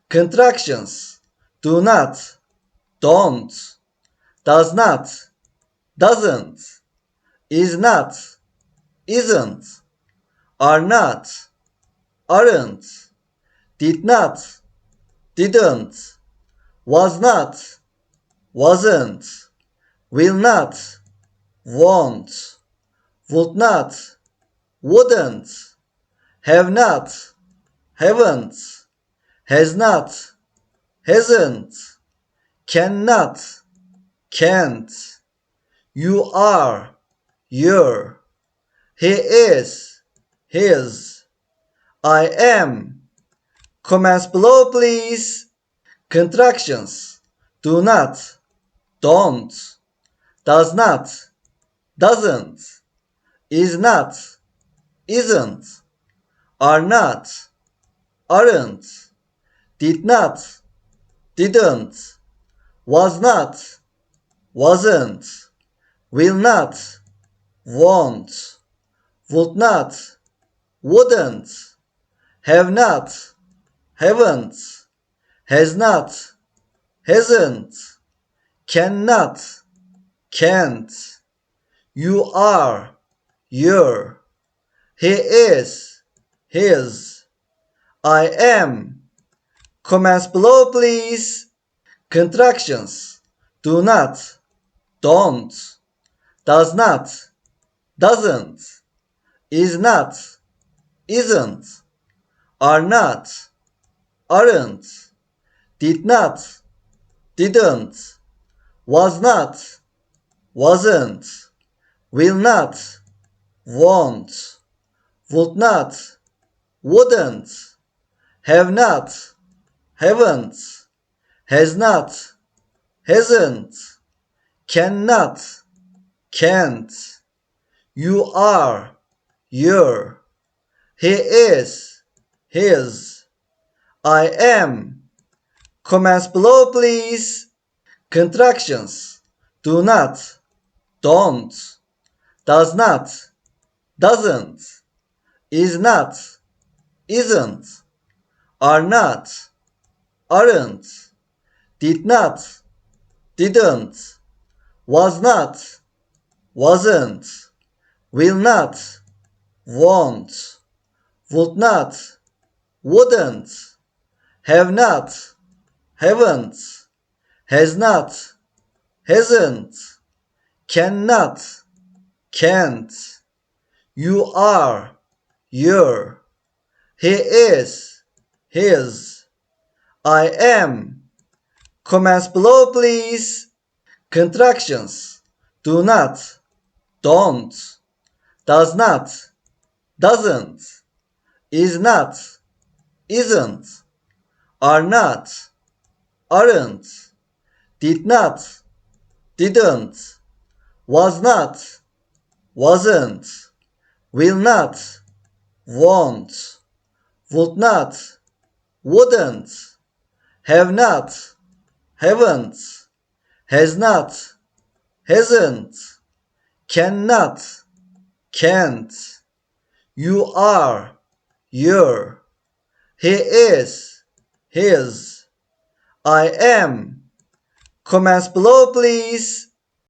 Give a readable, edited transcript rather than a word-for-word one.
Contractions. Do not, don't, does not, doesn't, is not, isn't, are not, aren't, did not, didn't, was not, wasn't, will not, won't, would not, wouldn't, have not, haven't, has not, hasn't, cannot, can't, you are, you're, he is, his, I am. Comments below, please. Contractions. Do not, don't, does not, doesn't, is not, isn't, are not, aren't, did not, didn't, was not, wasn't, will not, won't, would not, wouldn't, have not, haven't, has not, hasn't, cannot, can't, you are, you're, he is, his, I am. Comments below, please. Contractions. Do not, don't, does not, doesn't, is not, isn't, are not, aren't, did not, didn't, was not, wasn't, will not, won't, would not, wouldn't, have not, haven't, has not, hasn't, cannot, can't, you are, you're, he is, his, I am. Comments below, please. Contractions. Do not, don't, does not, doesn't, is not, isn't, are not, aren't, did not, didn't, was not, wasn't, will not, won't, would not, wouldn't, have not, haven't, has not, hasn't, cannot, can't, you are, you're, he is, his, I am. Comments below, please. Contractions. Do not, don't, does not, doesn't, is not, isn't, are not, aren't, did not, didn't, was not, wasn't, will not, won't, would not, wouldn't, have not, haven't, has not, hasn't, cannot, can't, you are, you're, he is, his, I am. Comments below, please.